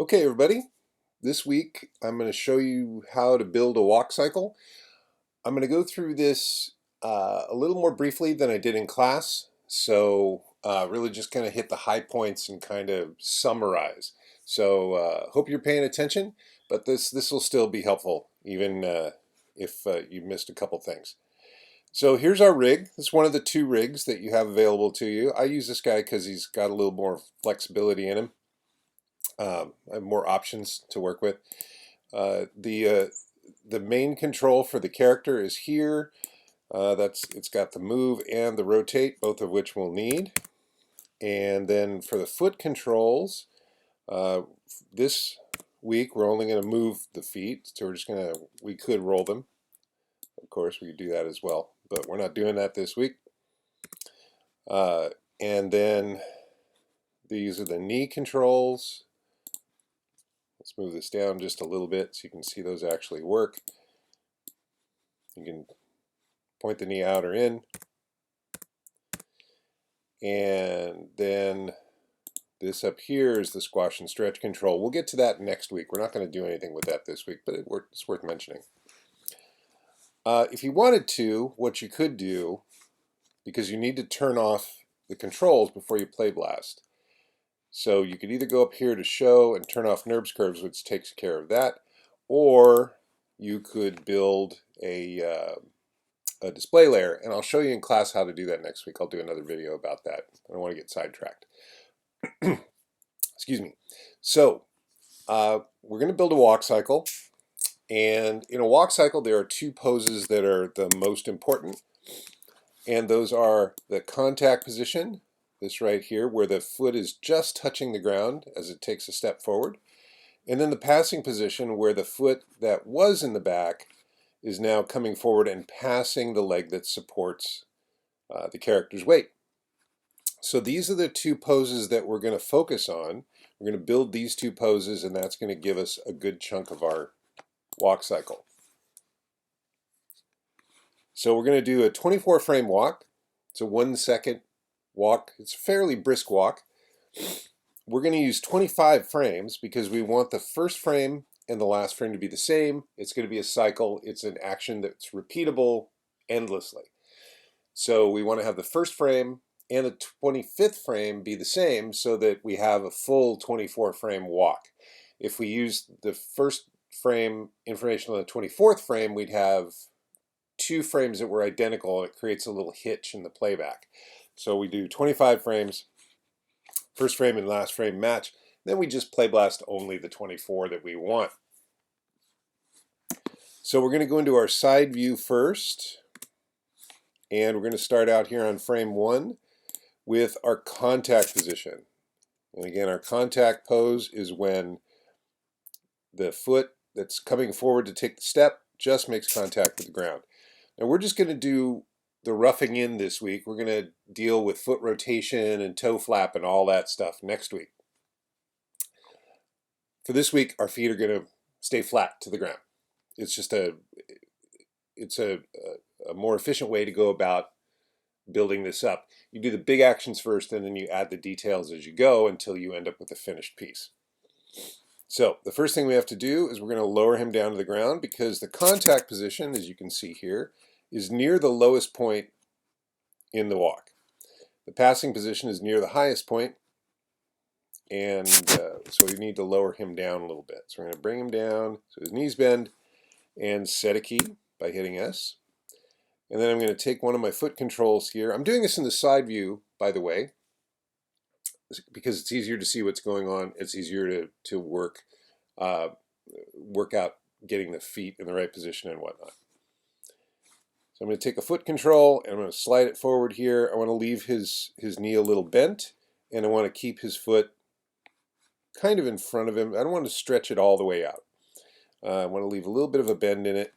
Okay, everybody, this week I'm going to show you how to build a walk cycle. I'm going to go through this a little more briefly than I did in class, so really just kind of hit the high points and kind of summarize. So hope you're paying attention, but this will still be helpful even if you missed a couple things. So here's our rig. This is one of the two rigs that you have available to you. I use this guy because he's got a little more flexibility in him. I have more options to work with. The main control for the character is here. It's got the move and the rotate, both of which we'll need. And then for the foot controls, uh, this week we're only going to move the feet, so we could roll them. Of course, we could do that as well, but we're not doing that this week. Uh, and then these are the knee controls. Let's move this down just a little bit so you can see those actually work. You can point the knee out or in. And then this up here is the squash and stretch control. We'll get to that next week. We're not going to do anything with that this week, but it's worth mentioning. If you wanted to, what you could do, because you need to turn off the controls before you play Blast. So you could either go up here to show and turn off NURBS curves, which takes care of that, or you could build a display layer, and I'll show you in class how to do that next week. I'll do another video about that. I don't want to get sidetracked. Excuse me. So we're going to build a walk cycle, and in a walk cycle there are two poses that are the most important, and those are the contact position, this right here, where the foot is just touching the ground as it takes a step forward, and then the passing position where the foot that was in the back is now coming forward and passing the leg that supports the character's weight. So these are the two poses that we're going to focus on. We're going to build these two poses, and that's going to give us a good chunk of our walk cycle. So we're going to do a 24 frame walk. It's a 1 second walk. It's a fairly brisk walk. We're going to use 25 frames because we want the first frame and the last frame to be the same. It's going to be a cycle. It's an action that's repeatable endlessly. So we want to have the first frame and the 25th frame be the same so that we have a full 24 frame walk. If we use the first frame information on the 24th frame, we'd have two frames that were identical, and it creates a little hitch in the playback. So we do 25 frames, first frame and last frame match, then we just play blast only the 24 that we want. So we're going to go into our side view first, and we're going to start out here on frame 1 with our contact position. And again, our contact pose is when the foot that's coming forward to take the step just makes contact with the ground. Now we're just going to do the roughing in this week. We're going to deal with foot rotation and toe flap and all that stuff next week. For this week, our feet are going to stay flat to the ground. It's just a more efficient way to go about building this up. You do the big actions first, and then you add the details as you go until you end up with a finished piece. So the first thing we have to do is we're going to lower him down to the ground because the contact position, as you can see here, is near the lowest point in the walk. The passing position is near the highest point, and so we need to lower him down a little bit. So we're going to bring him down so his knees bend and set a key by hitting S. And then I'm going to take one of my foot controls here. I'm doing this in the side view, by the way, because it's easier to see what's going on. It's easier to work out getting the feet in the right position and whatnot. So I'm going to take a foot control and I'm going to slide it forward here. I want to leave his knee a little bent, and I want to keep his foot kind of in front of him. I don't want to stretch it all the way out. I want to leave a little bit of a bend in it.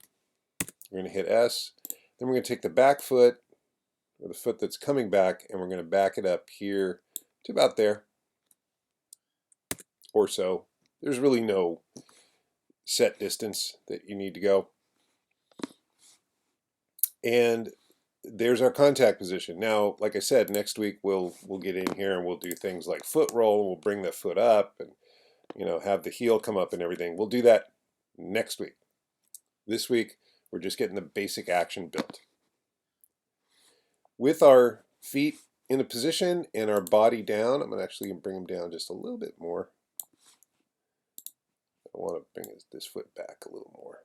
We're going to hit S. Then we're going to take the back foot, or the foot that's coming back, and we're going to back it up here to about there or so. There's really no set distance that you need to go. And there's our contact position. Now, like I said, next week we'll get in here and we'll do things like foot roll. We'll bring the foot up and have the heel come up and everything. We'll do that next week. This week, we're just getting the basic action built. With our feet in a position and our body down, I'm actually going to bring them down just a little bit more. I want to bring this foot back a little more.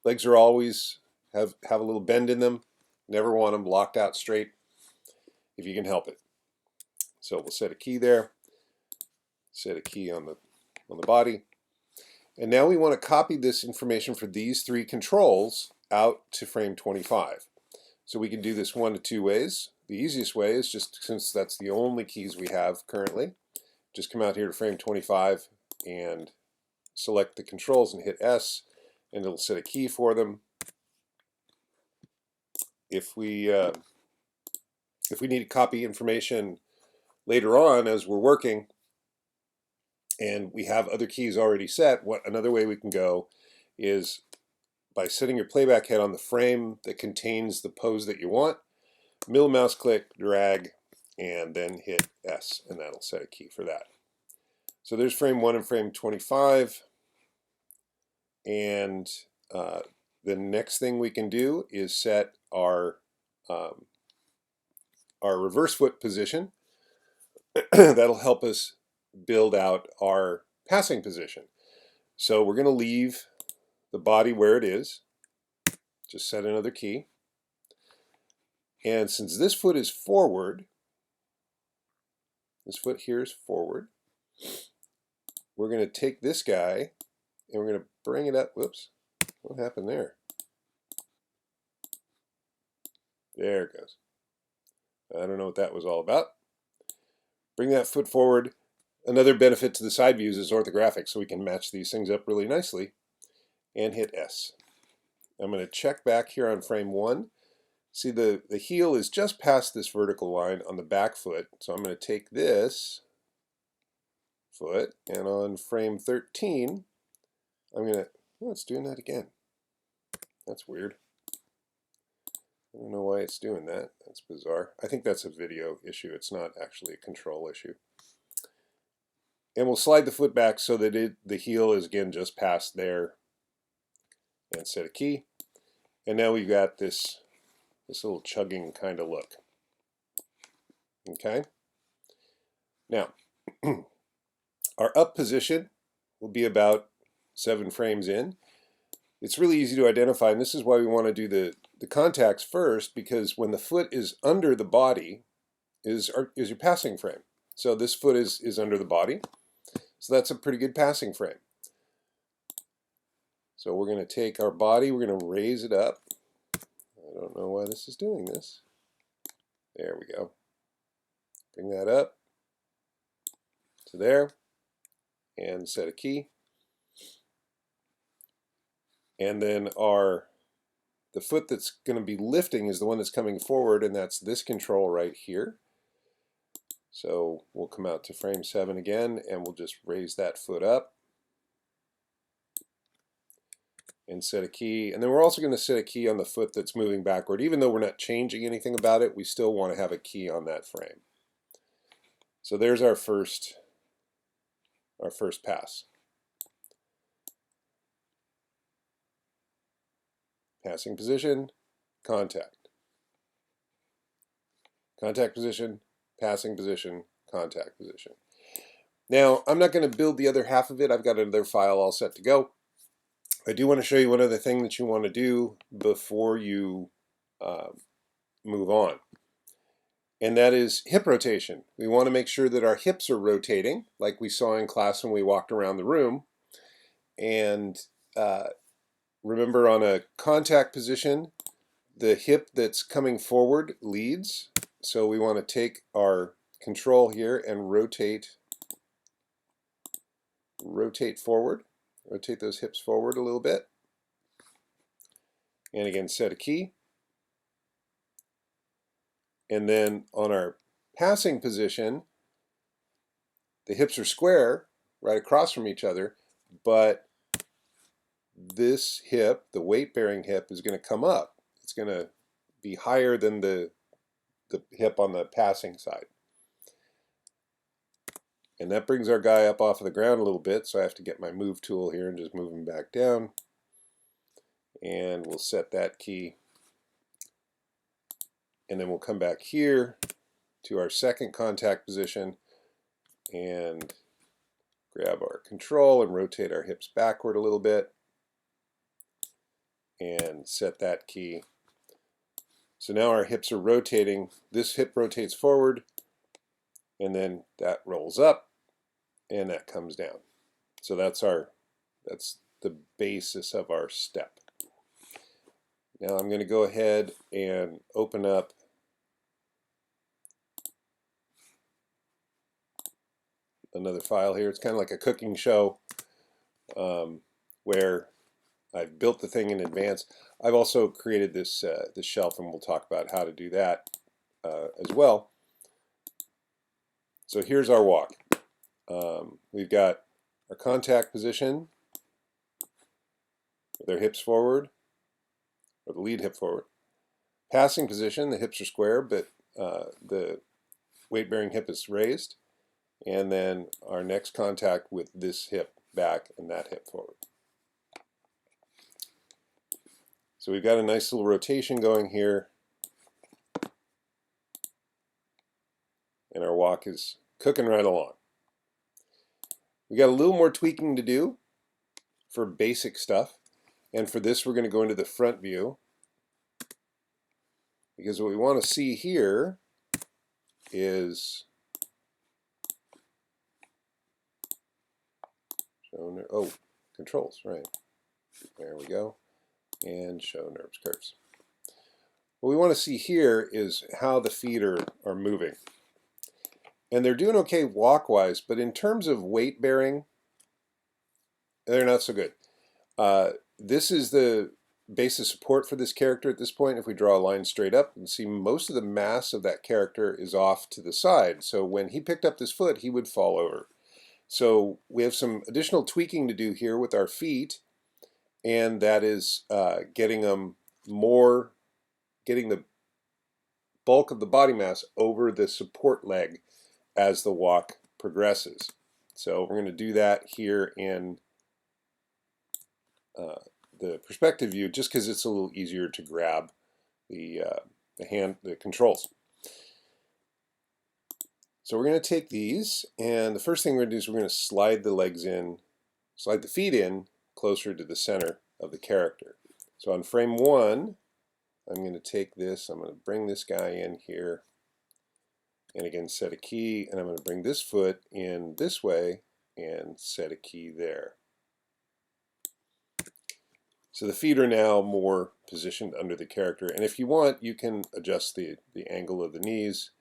Legs are always have a little bend in them. Never want them locked out straight if you can help it. So we'll set a key there. Set a key on the body. And now we want to copy this information for these three controls out to frame 25. So we can do this one of two ways. The easiest way is just, since that's the only keys we have currently, just come out here to frame 25 and select the controls and hit S, and it'll set a key for them. If we need to copy information later on as we're working and we have other keys already set, another way we can go is by setting your playback head on the frame that contains the pose that you want, middle mouse click, drag, and then hit S, and that'll set a key for that. So there's frame 1 and frame 25, and the next thing we can do is set our reverse foot position. That'll help us build out our passing position. So we're going to leave the body where it is. Just set another key. And since this foot is forward, this foot here is forward, we're going to take this guy and we're going to bring it up. Whoops, what happened there? There it goes. I don't know what that was all about. Bring that foot forward. Another benefit to the side views is orthographic, so we can match these things up really nicely. And hit S. I'm going to check back here on frame 1. See, the heel is just past this vertical line on the back foot, so I'm going to take this foot, and on frame 13, I'm going to, oh, it's doing that again. That's weird. I don't know why it's doing that. That's bizarre. I think that's a video issue. It's not actually a control issue. And we'll slide the foot back so that the heel is again just past there, and set a key. And now we've got this little chugging kind of look. Okay. Now, our up position will be about 7 frames in. It's really easy to identify, and this is why we want to do the contacts first, because when the foot is under the body is your passing frame. So this foot is under the body. So that's a pretty good passing frame. So we're going to take our body, we're going to raise it up. I don't know why this is doing this. There we go. Bring that up to there and set a key. And then the foot that's going to be lifting is the one that's coming forward, and that's this control right here. So we'll come out to frame 7 again, and we'll just raise that foot up and set a key. And then we're also going to set a key on the foot that's moving backward. Even though we're not changing anything about it, we still want to have a key on that frame. So there's our first pass. Passing position, contact. Contact position, passing position, contact position. Now, I'm not going to build the other half of it. I've got another file all set to go. I do want to show you one other thing that you want to do before you move on. And that is hip rotation. We want to make sure that our hips are rotating, like we saw in class when we walked around the room. And remember, on a contact position, the hip that's coming forward leads. So we want to take our control here and rotate forward. Rotate those hips forward a little bit. And again, set a key. And then on our passing position, the hips are square right across from each other, but this hip, the weight-bearing hip, is going to come up. It's going to be higher than the hip on the passing side. And that brings our guy up off of the ground a little bit, so I have to get my move tool here and just move him back down. And we'll set that key. And then we'll come back here to our second contact position and grab our control and rotate our hips backward a little bit and set that key. So now our hips are rotating. This hip rotates forward, and then that rolls up, and that comes down. So that's the basis of our step. Now I'm going to go ahead and open up another file here. It's kind of like a cooking show where I've built the thing in advance. I've also created this this shelf, and we'll talk about how to do that as well. So here's our walk. We've got our contact position with our hips forward, or the lead hip forward. Passing position, the hips are square, but the weight-bearing hip is raised. And then our next contact with this hip back and that hip forward. So we've got a nice little rotation going here. And our walk is cooking right along. We got a little more tweaking to do for basic stuff. And for this, we're going to go into the front view. Because what we want to see here is controls, right. There we go. And show nerves, curves. What we want to see here is how the feet are moving. And they're doing okay walk-wise, but in terms of weight bearing, they're not so good. This is the base of support for this character at this point. If we draw a line straight up, you can see most of the mass of that character is off to the side. So when he picked up this foot, he would fall over. So we have some additional tweaking to do here with our feet, and that is getting the bulk of the body mass over the support leg as the walk progresses. So we're going to do that here in the perspective view, just because it's a little easier to grab the controls. So we're going to take these, and the first thing we're going to do is we're going to slide the feet in closer to the center of the character. So on frame 1, I'm going to take this, I'm going to bring this guy in here, and again set a key, and I'm going to bring this foot in this way and set a key there. So the feet are now more positioned under the character, and if you want, you can adjust the angle of the knees.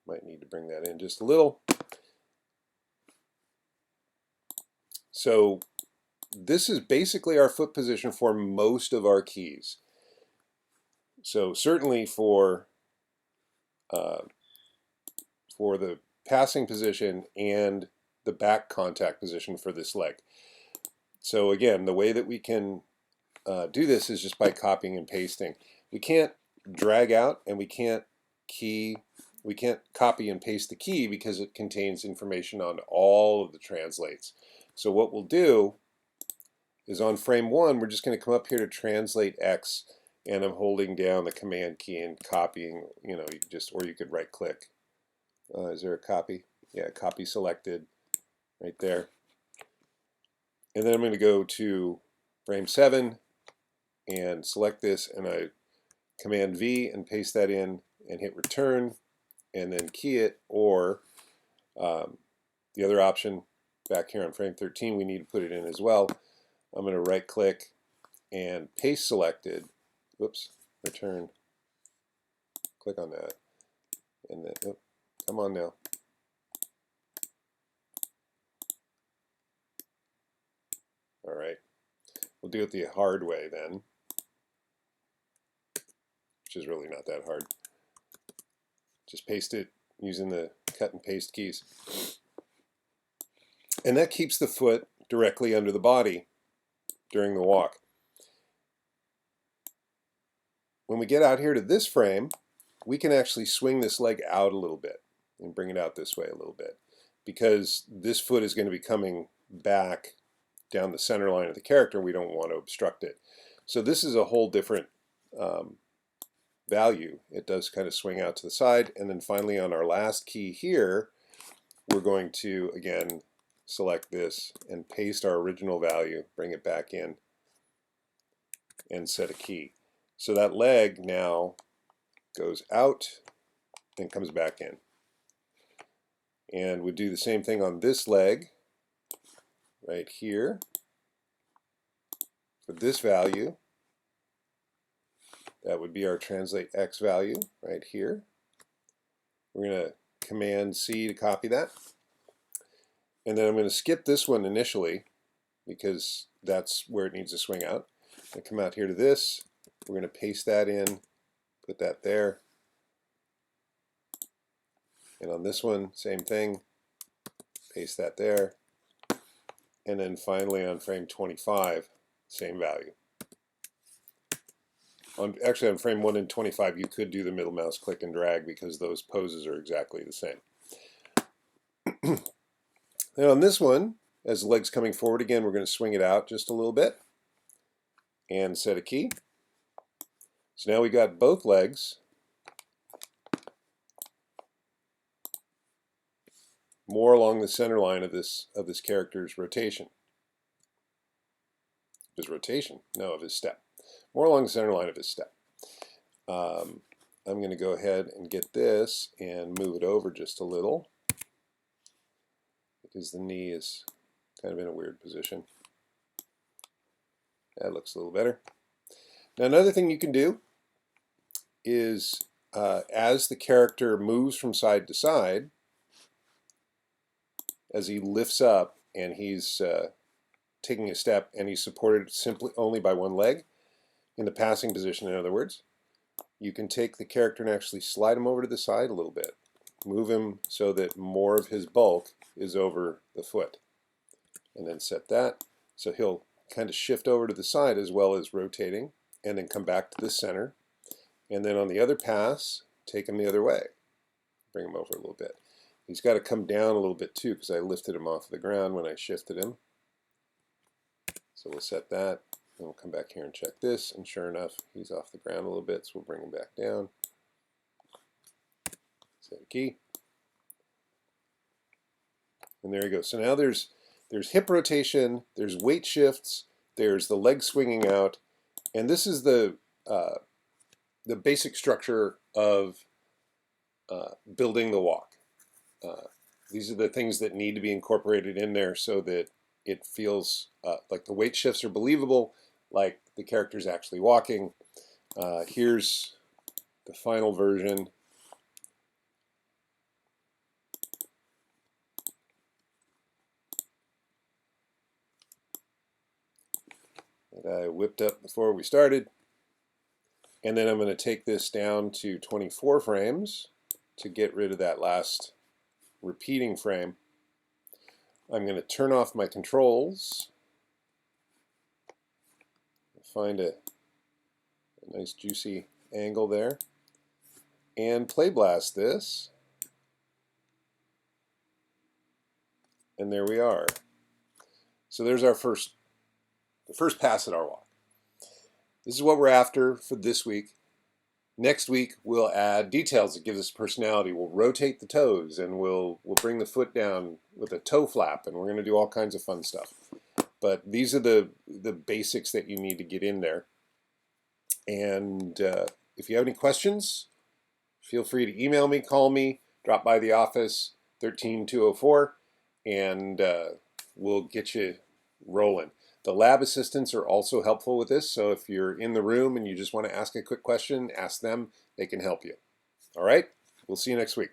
Might need to bring that in just a little. So this is basically our foot position for most of our keys. So certainly for the passing position and the back contact position for this leg. So again, the way that we can do this is just by copying and pasting. We can't drag out, and we can't copy and paste the key because it contains information on all of the translates. So what we'll do is on frame 1, we're just going to come up here to translate X, and I'm holding down the command key and copying, or you could right click. Is there a copy? Yeah, copy selected right there. And then I'm going to go to frame 7 and select this, and I command V and paste that in and hit return and then key it, or the other option back here on frame 13, we need to put it in as well. I'm going to right click and paste selected, whoops, return, click on that, and then, oh, come on now. All right, we'll do it the hard way then, which is really not that hard. Just paste it using the cut and paste keys. And that keeps the foot directly under the body during the walk. When we get out here to this frame, we can actually swing this leg out a little bit. and bring it out this way a little bit, because this foot is going to be coming back down the center line of the character. We don't want to obstruct it. So this is a whole different value. It does kind of swing out to the side. And then finally on our last key here, we're going to again select this and paste our original value, bring it back in, and set a key. So that leg now goes out and comes back in. And we do the same thing on this leg right here for this value. That would be our translate X value right here. We're going to Command C to copy that. And then I'm going to skip this one initially because that's where it needs to swing out. I come out here to this. We're going to paste that in, put that there. And on this one, same thing. Paste that there. And then finally on frame 25, same value. Actually, on frame 1 and 25, you could do the middle mouse click and drag because those poses are exactly the same. Now on this one, as the leg's coming forward again, we're going to swing it out just a little bit and set a key. So now we got both legs more along the center line of this character's rotation. His rotation? No, of his step. More along the center line of his step. I'm going to go ahead and get this and move it over just a little because the knee is kind of in a weird position. That looks a little better. Now another thing you can do is as the character moves from side to side, as he lifts up and he's taking a step and he's supported simply only by one leg, in the passing position in other words, you can take the character and actually slide him over to the side a little bit. Move him so that more of his bulk is over the foot. And then set that. So he'll kind of shift over to the side as well as rotating and then come back to the center. And then on the other pass, take him the other way. Bring him over a little bit. He's got to come down a little bit too because I lifted him off the ground when I shifted him. So we'll set that. And we'll come back here and check this, and sure enough, he's off the ground a little bit, so we'll bring him back down. Set a key. And there you go. So now there's hip rotation, there's weight shifts, there's the leg swinging out, and this is the basic structure of building the walk. These are the things that need to be incorporated in there so that it feels like the weight shifts are believable, like the character's actually walking. Here's the final version. That I whipped up before we started. And then I'm going to take this down to 24 frames to get rid of that last repeating frame. I'm going to turn off my controls. Find a nice juicy angle there. And play blast this. And there we are. So there's our the first pass at our walk. This is what we're after for this week. Next week we'll add details that give us personality. We'll rotate the toes and we'll bring the foot down with a toe flap, and we're going to do all kinds of fun stuff. But these are the basics that you need to get in there. And if you have any questions, feel free to email me, call me, drop by the office, 13204, and we'll get you rolling. The lab assistants are also helpful with this, so if you're in the room and you just want to ask a quick question, ask them. They can help you. All right? We'll see you next week.